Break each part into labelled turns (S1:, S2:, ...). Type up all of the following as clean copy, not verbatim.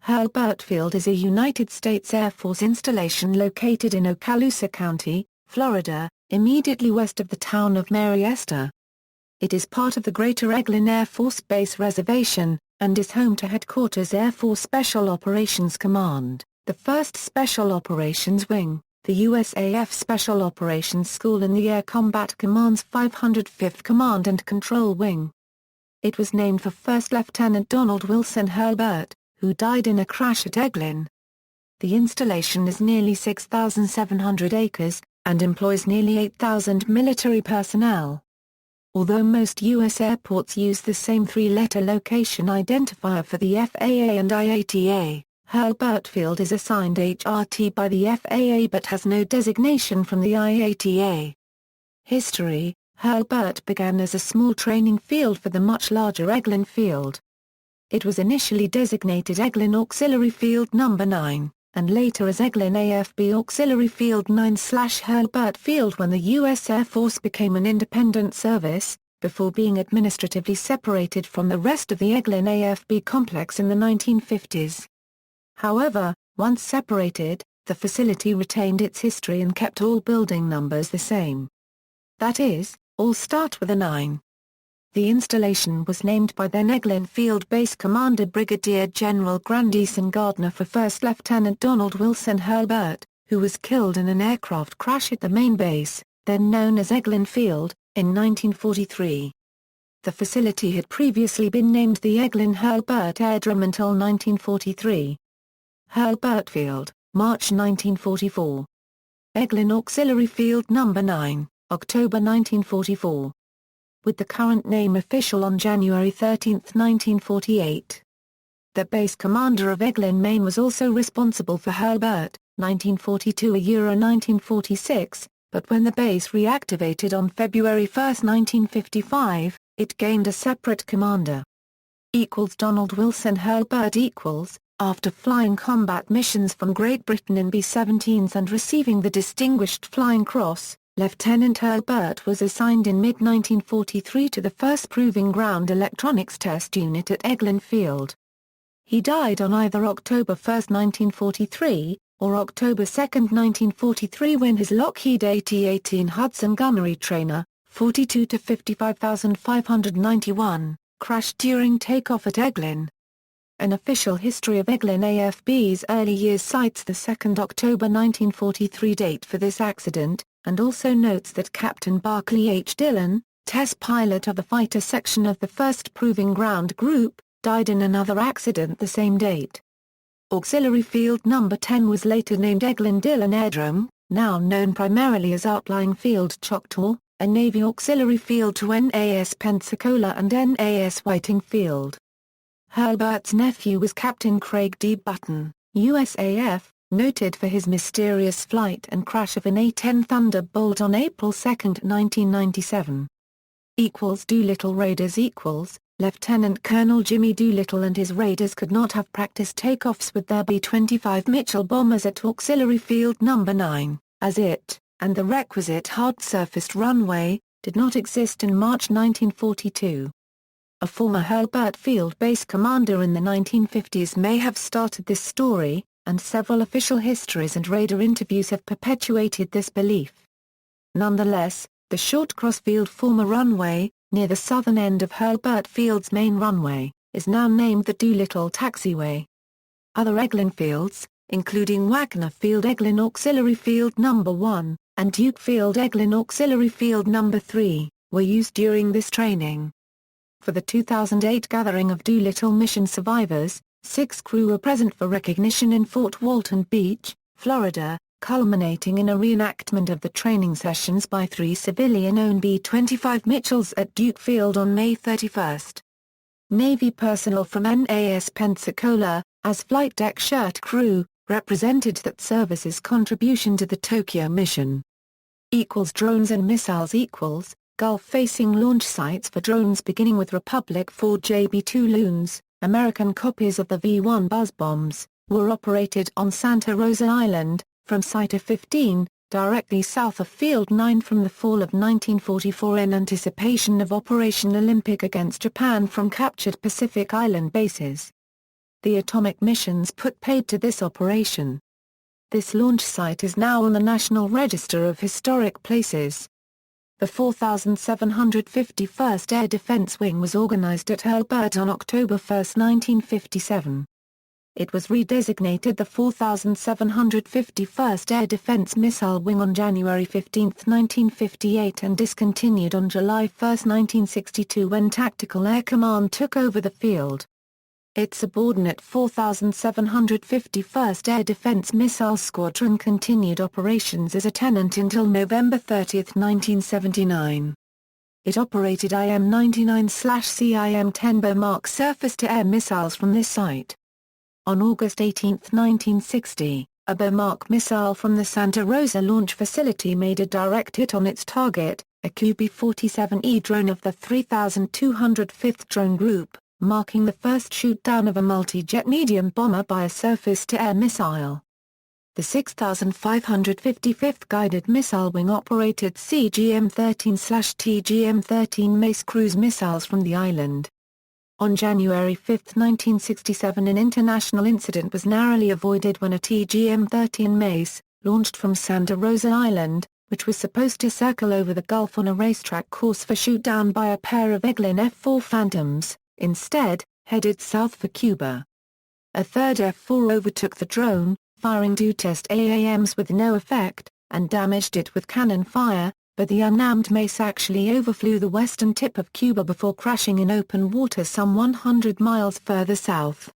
S1: Hurlburt Field is a United States Air Force installation located in Okaloosa County, Florida, immediately west of the town of Mary Esther. It is part of the Greater Eglin Air Force Base reservation, and is home to Headquarters Air Force Special Operations Command, the 1st Special Operations Wing, the USAF Special Operations School and the Air Combat Command's 505th Command and Control Wing. It was named for First Lieutenant Donald Wilson Hurlburt, who died in a crash at Eglin. The installation is nearly 6,700 acres, and employs nearly 8,000 military personnel. Although most U.S. airports use the same three-letter location identifier for the FAA and IATA, Hurlburt Field is assigned HRT by the FAA but has no designation from the IATA. History: Hurlburt began as a small training field for the much larger Eglin Field. It was initially designated Eglin Auxiliary Field No. 9, and later as Eglin AFB Auxiliary Field 9/Hurlburt Field when the U.S. Air Force became an independent service, before being administratively separated from the rest of the Eglin AFB complex in the 1950s. However, once separated, the facility retained its history and kept all building numbers the same. That is, all start with a 9. The installation was named by then Eglin Field Base Commander Brigadier General Grandison Gardner for First Lieutenant Donald Wilson Hurlburt, who was killed in an aircraft crash at the main base, then known as Eglin Field, in 1943. The facility had previously been named the Eglin Hurlburt Aerodrome until 1943. Hurlburt Field, March 1944. Eglin Auxiliary Field No. 9, October 1944. With the current name official on January 13, 1948. The base commander of Eglin, Maine was also responsible for Hurlburt, 1942–1946, but when the base reactivated on February 1, 1955, it gained a separate commander. Donald Wilson Hurlburt after flying combat missions from Great Britain in B-17s and receiving the Distinguished Flying Cross, Lieutenant Hurlburt was assigned in mid-1943 to the 1st Proving Ground Electronics Test Unit at Eglin Field. He died on either October 1, 1943, or October 2, 1943 when his Lockheed AT-18 Hudson gunnery trainer, 42-55,591, crashed during takeoff at Eglin. An official history of Eglin AFB's early years cites the 2 October 1943 date for this accident, and also notes that Captain Barclay H. Dillon, test pilot of the fighter section of the 1st Proving Ground Group, died in another accident the same date. Auxiliary Field No. 10 was later named Eglin Dillon Aerodrome, now known primarily as Outlying Field Choctaw, a Navy auxiliary field to NAS Pensacola and NAS Whiting Field. Hurlburt's nephew was Captain Craig D. Button, USAF, noted for his mysterious flight and crash of an A-10 Thunderbolt on April 2, 1997. Doolittle Raiders Lieutenant Colonel Jimmy Doolittle and his Raiders could not have practiced takeoffs with their B-25 Mitchell bombers at Auxiliary Field No. 9, as it, and the requisite hard-surfaced runway, did not exist in March 1942. A former Hurlburt Field Base commander in the 1950s may have started this story, and several official histories and Raider interviews have perpetuated this belief. Nonetheless, the short crossfield former runway, near the southern end of Hurlburt Field's main runway, is now named the Doolittle Taxiway. Other Eglin fields, including Wagner Field Eglin Auxiliary Field No. 1, and Duke Field Eglin Auxiliary Field No. 3, were used during this training. For the 2008 gathering of Doolittle mission survivors, 6 crew were present for recognition in Fort Walton Beach, Florida, culminating in a reenactment of the training sessions by 3 civilian-owned B-25 Mitchells at Duke Field on May 31. Navy personnel from NAS Pensacola, as flight deck shirt crew, represented that service's contribution to the Tokyo mission. Drones and missiles Gulf-facing launch sites for drones beginning with Republic 4 JB-2 Loons, American copies of the V-1 Buzz bombs, were operated on Santa Rosa Island, from Site 15, directly south of Field 9 from the fall of 1944 in anticipation of Operation Olympic against Japan from captured Pacific Island bases. the atomic missions put paid to this operation. This launch site is now on the National Register of Historic Places. The 4751st Air Defense Wing was organized at Hurlburt on October 1, 1957. It was redesignated the 4751st Air Defense Missile Wing on January 15, 1958 and discontinued on July 1, 1962 when Tactical Air Command took over the field. Its subordinate 4751st Air Defense Missile Squadron continued operations as a tenant until November 30, 1979. It operated IM-99/CIM-10 Bomark surface-to-air missiles from this site. On August 18, 1960, a Bomark missile from the Santa Rosa launch facility made a direct hit on its target, a QB-47E drone of the 3205th Drone Group, marking the first shoot-down of a multi-jet medium bomber by a surface-to-air missile. The 6555th Guided Missile Wing operated CGM-13/TGM-13 Mace cruise missiles from the island. On January 5, 1967 an international incident was narrowly avoided when a TGM-13 Mace, launched from Santa Rosa Island, which was supposed to circle over the Gulf on a racetrack course for shoot-down by a pair of Eglin F-4 Phantoms, instead, headed south for Cuba. A third F-4 overtook the drone, firing 2 test AAMs with no effect, and damaged it with cannon fire, but the unarmed Mace actually overflew the western tip of Cuba before crashing in open water some 100 miles further south.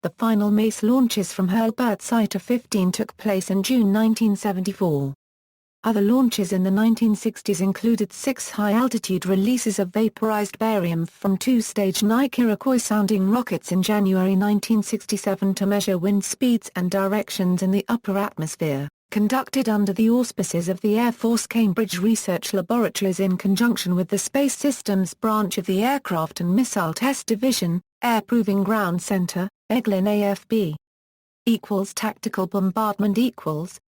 S1: The final Mace launches from Hurlburt Site of 15 took place in June 1974. Other launches in the 1960s included 6 high-altitude releases of vaporized barium from 2-stage Nike Iroquois-sounding rockets in January 1967 to measure wind speeds and directions in the upper atmosphere, conducted under the auspices of the Air Force Cambridge Research Laboratories in conjunction with the Space Systems branch of the Aircraft and Missile Test Division, Air Proving Ground Center, Eglin AFB. Tactical bombardment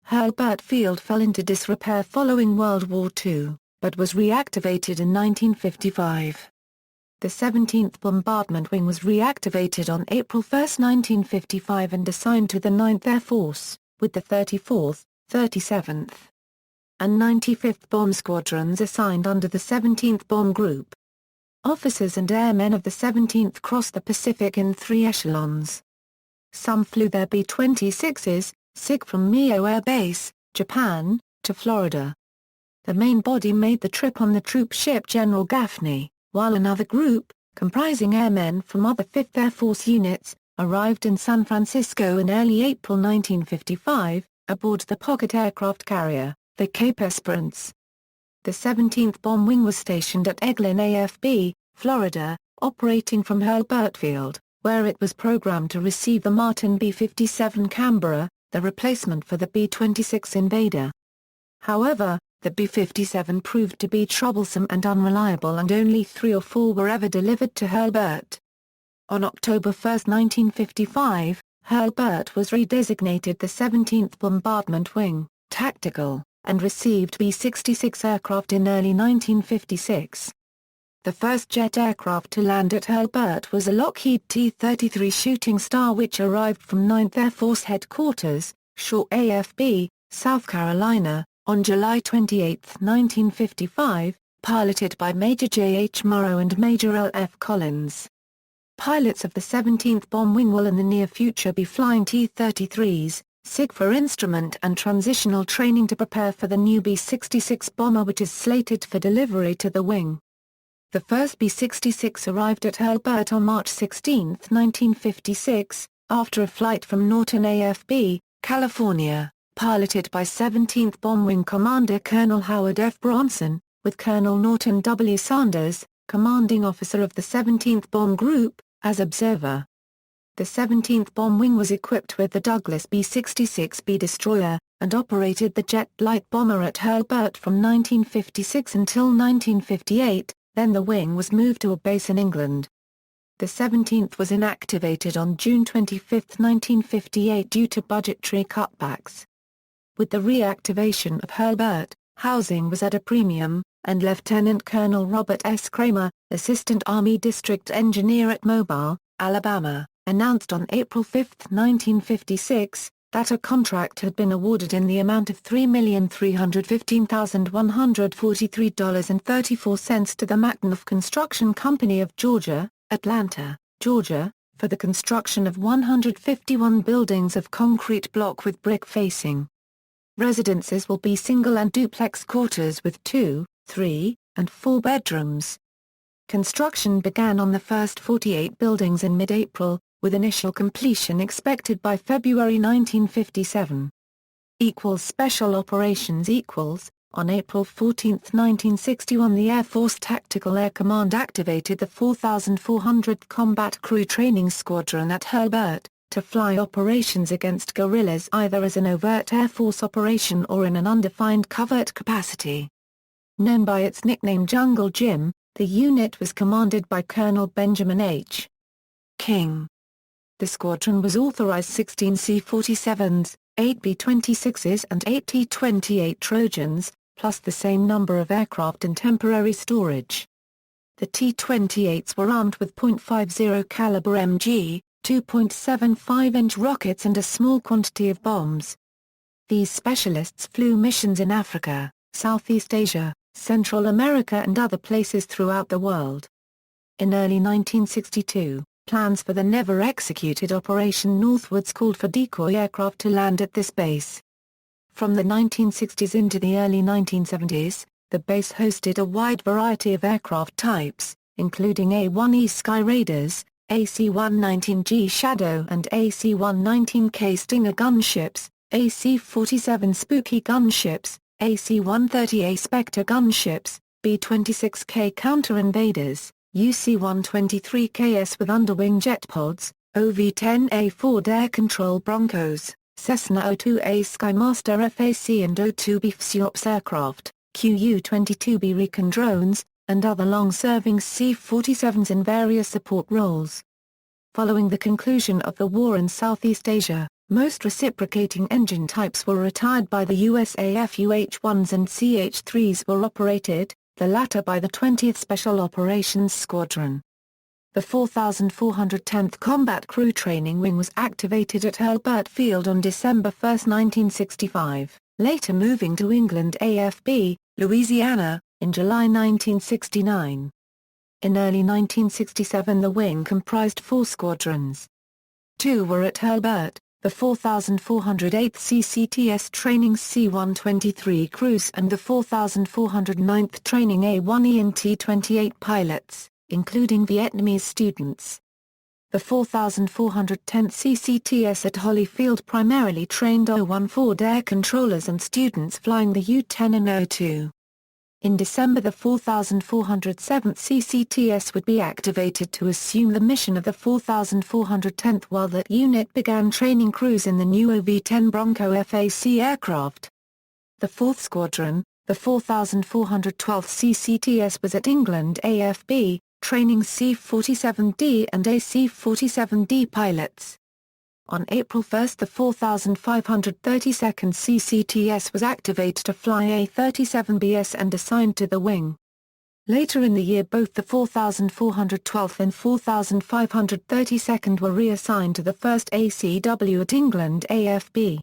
S1: Hurlburt Field fell into disrepair following World War II, but was reactivated in 1955. The 17th Bombardment Wing was reactivated on April 1, 1955 and assigned to the 9th Air Force, with the 34th, 37th, and 95th Bomb Squadrons assigned under the 17th Bomb Group. Officers and airmen of the 17th crossed the Pacific in 3 echelons. Some flew their B-26s, SIG from Mio Air Base, Japan, to Florida. The main body made the trip on the troop ship General Gaffney, while another group, comprising airmen from other 5th Air Force units, arrived in San Francisco in early April 1955, aboard the pocket aircraft carrier, the Cape Esperance. The 17th Bomb Wing was stationed at Eglin AFB, Florida, operating from Hurlburt Field, where it was programmed to receive the Martin B-57 Canberra, the replacement for the B-26 Invader. However, the B-57 proved to be troublesome and unreliable and only 3 or 4 were ever delivered to Hurlburt. On October 1, 1955, Hurlburt was redesignated the 17th Bombardment Wing, Tactical, and received B-66 aircraft in early 1956. The first jet aircraft to land at Hurlburt was a Lockheed T-33 Shooting Star which arrived from 9th Air Force Headquarters, Shaw AFB, South Carolina, on July 28, 1955, piloted by Major J. H. Morrow and Major L. F. Collins. Pilots of the 17th Bomb Wing will in the near future be flying T-33s, SIG for instrument and transitional training to prepare for the new B-66 bomber which is slated for delivery to the wing. The first B-66 arrived at Hurlburt on March 16, 1956, after a flight from Norton AFB, California, piloted by 17th Bomb Wing Commander Colonel Howard F. Bronson, with Colonel Norton W. Sanders, commanding officer of the 17th Bomb Group, as observer. The 17th Bomb Wing was equipped with the Douglas B-66B destroyer, and operated the jet light bomber at Hurlburt from 1956 until 1958. Then the wing was moved to a base in England. The 17th was inactivated on June 25, 1958 due to budgetary cutbacks. With the reactivation of Hurlburt, housing was at a premium, and Lieutenant Colonel Robert S. Kramer, Assistant Army District Engineer at Mobile, Alabama, announced on April 5, 1956, that a contract had been awarded in the amount of $3,315,143.34 to the Machnoff Construction Company of Georgia, Atlanta, Georgia, for the construction of 151 buildings of concrete block with brick facing. Residences will be single and duplex quarters with 2, 3, and 4 bedrooms. Construction began on the first 48 buildings in mid-April, with initial completion expected by February 1957. Special Operations On April 14, 1961, the Air Force Tactical Air Command activated the 4,400th Combat Crew Training Squadron at Hurlburt, to fly operations against guerrillas either as an overt Air Force operation or in an undefined covert capacity. Known by its nickname Jungle Jim, the unit was commanded by Colonel Benjamin H. King. The squadron was authorized 16 C-47s, 8 B-26s and 8 T-28 Trojans, plus the same number of aircraft in temporary storage. The T-28s were armed with .50 caliber MG, 2.75-inch rockets and a small quantity of bombs. These specialists flew missions in Africa, Southeast Asia, Central America and other places throughout the world. In early 1962, plans for the never-executed Operation Northwoods called for decoy aircraft to land at this base. From the 1960s into the early 1970s, the base hosted a wide variety of aircraft types, including A-1E Sky Raiders, AC-119G Shadow and AC-119K Stinger gunships, AC-47 Spooky gunships, AC-130A Spectre gunships, B-26K Counter-Invaders, UC-123KS with underwing jet pods, OV-10A Ford Air Control Broncos, Cessna O-2A Skymaster FAC and O-2B FSUOPS aircraft, QU-22B Recon drones, and other long-serving C-47s in various support roles. Following the conclusion of the war in Southeast Asia, most reciprocating engine types were retired by the USAF. UH-1s and CH-3s were operated, the latter by the 20th Special Operations Squadron. The 4,410th Combat Crew Training Wing was activated at Hurlburt Field on December 1, 1965, later moving to Eglin AFB, Louisiana, in July 1969. In early 1967 the wing comprised 4 squadrons. 2 were at Hurlburt, the 4,408th CCTS Training C-123 Crews and the 4,409th Training A-1E and T-28 pilots, including Vietnamese students. The 4,410th CCTS at Holyfield primarily trained O-1 Ford air controllers and students flying the U-10 and O-2. In December the 4,407th CCTS would be activated to assume the mission of the 4,410th while that unit began training crews in the new OV-10 Bronco FAC aircraft. The 4th Squadron, the 4,412th CCTS was at Eglin AFB, training C-47D and AC-47D pilots. On April 1 the 4,532nd CCTS was activated to fly A-37BS and assigned to the wing. Later in the year both the 4,412th and 4,532nd were reassigned to the 1st ACW at Eglin AFB.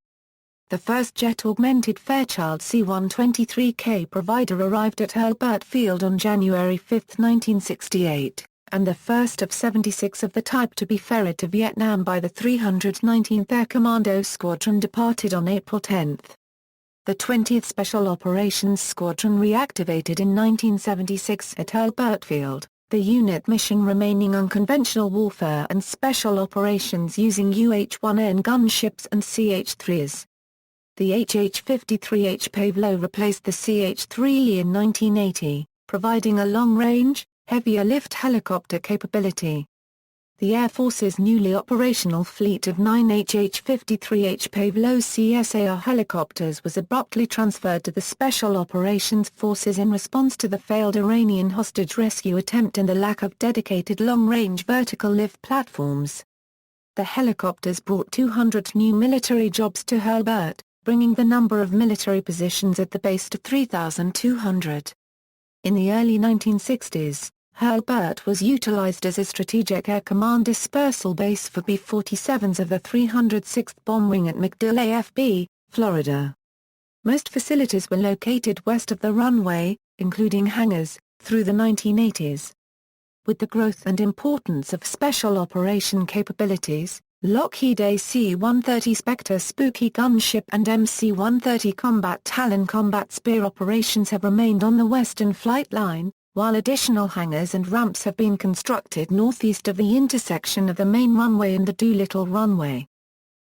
S1: The first jet-augmented Fairchild C-123K provider arrived at Hurlburt Field on January 5, 1968. And the first of 76 of the type to be ferried to Vietnam by the 319th Air Commando Squadron departed on April 10. The 20th Special Operations Squadron reactivated in 1976 at Hurlburt Field, the unit mission remaining unconventional warfare and special operations using UH-1N gunships and CH-3s. The HH-53H Pavlo replaced the CH-3E in 1980, providing a long-range, heavier lift helicopter capability. The Air Force's newly operational fleet of 9 HH-53H Pavlo CSAR helicopters was abruptly transferred to the Special Operations Forces in response to the failed Iranian hostage rescue attempt and the lack of dedicated long-range vertical lift platforms. The helicopters brought 200 new military jobs to Hurlburt, bringing the number of military positions at the base to 3,200. In the early 1960s, Hurlburt was utilized as a strategic air command dispersal base for B-47s of the 306th Bomb Wing at MacDill AFB, Florida. Most facilities were located west of the runway, including hangars, through the 1980s. With the growth and importance of special operation capabilities, Lockheed AC-130 Spectre Spooky gunship and MC-130 Combat Talon combat spear operations have remained on the western flight line, while additional hangars and ramps have been constructed northeast of the intersection of the main runway and the Doolittle runway.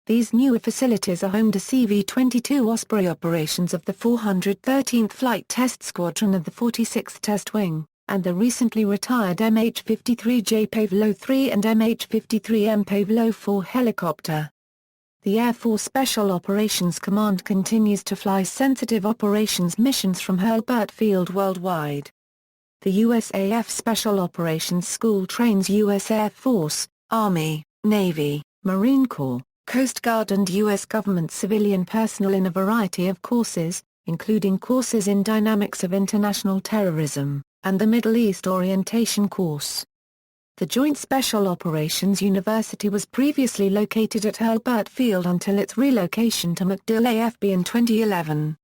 S1: These newer facilities are home to CV-22 Osprey operations of the 413th Flight Test Squadron of the 46th Test Wing, and the recently retired MH-53J Pavlo 3 and MH-53M Pavlo 4 helicopter. The Air Force Special Operations Command continues to fly sensitive operations missions from Hurlburt Field worldwide. The USAF Special Operations School trains U.S. Air Force, Army, Navy, Marine Corps, Coast Guard and U.S. government civilian personnel in a variety of courses, including courses in Dynamics of International Terrorism, and the Middle East Orientation course. The Joint Special Operations University was previously located at Hurlburt Field until its relocation to MacDill AFB in 2011.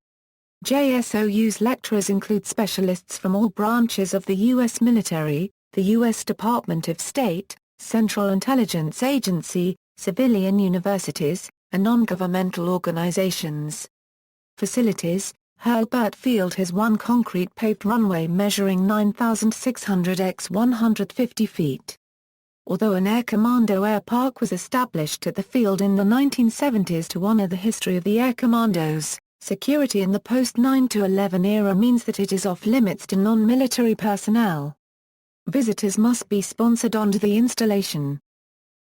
S1: JSOU's lecturers include specialists from all branches of the U.S. military, the U.S. Department of State, Central Intelligence Agency, civilian universities, and non-governmental organizations. Facilities: Hurlburt Field has one concrete paved runway measuring 9,600 x 150 feet. Although an Air Commando Air Park was established at the field in the 1970s to honor the history of the Air Commandos, security in the post-9/11 era means that it is off-limits to non-military personnel. Visitors must be sponsored onto the installation.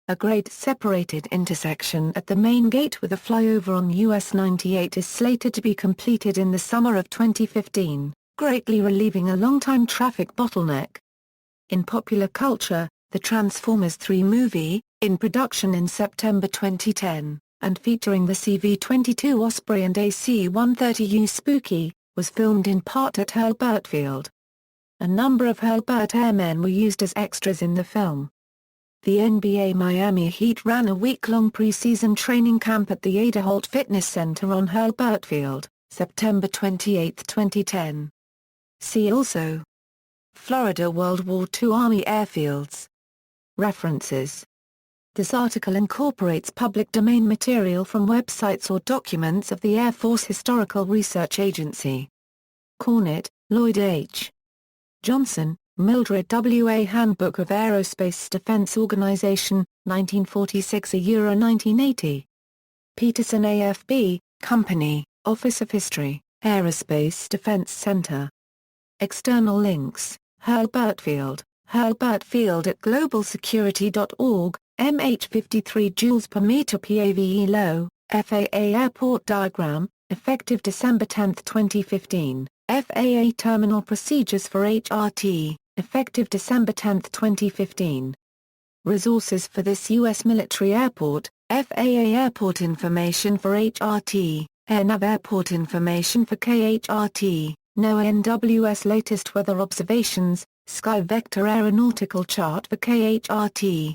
S1: A grade-separated intersection at the main gate with a flyover on US 98 is slated to be completed in the summer of 2015, greatly relieving a long-time traffic bottleneck. In popular culture, the Transformers 3 movie, in production in September 2010, and featuring the CV-22 Osprey and AC-130U Spooky, was filmed in part at Hurlburt Field. A number of Hurlburt airmen were used as extras in the film. The NBA Miami Heat ran a week-long preseason training camp at the Ada Holt Fitness Center on Hurlburt Field, September 28, 2010. See also: Florida World War II Army Airfields. References. This article incorporates public domain material from websites or documents of the Air Force Historical Research Agency. Cornett, Lloyd H. Johnson, Mildred W. A Handbook of Aerospace Defense Organization, 1946–1980. Peterson AFB, Company, Office of History, Aerospace Defense Center. External links: Hurlburt Field at globalsecurity.org, MH-53 joules per meter PAVE low, FAA Airport Diagram, effective December 10, 2015, FAA Terminal Procedures for HRT, effective December 10, 2015. Resources for this U.S. military airport: FAA Airport Information for HRT, AirNav Airport Information for KHRT, NOAA latest weather observations, Sky Vector Aeronautical Chart for KHRT,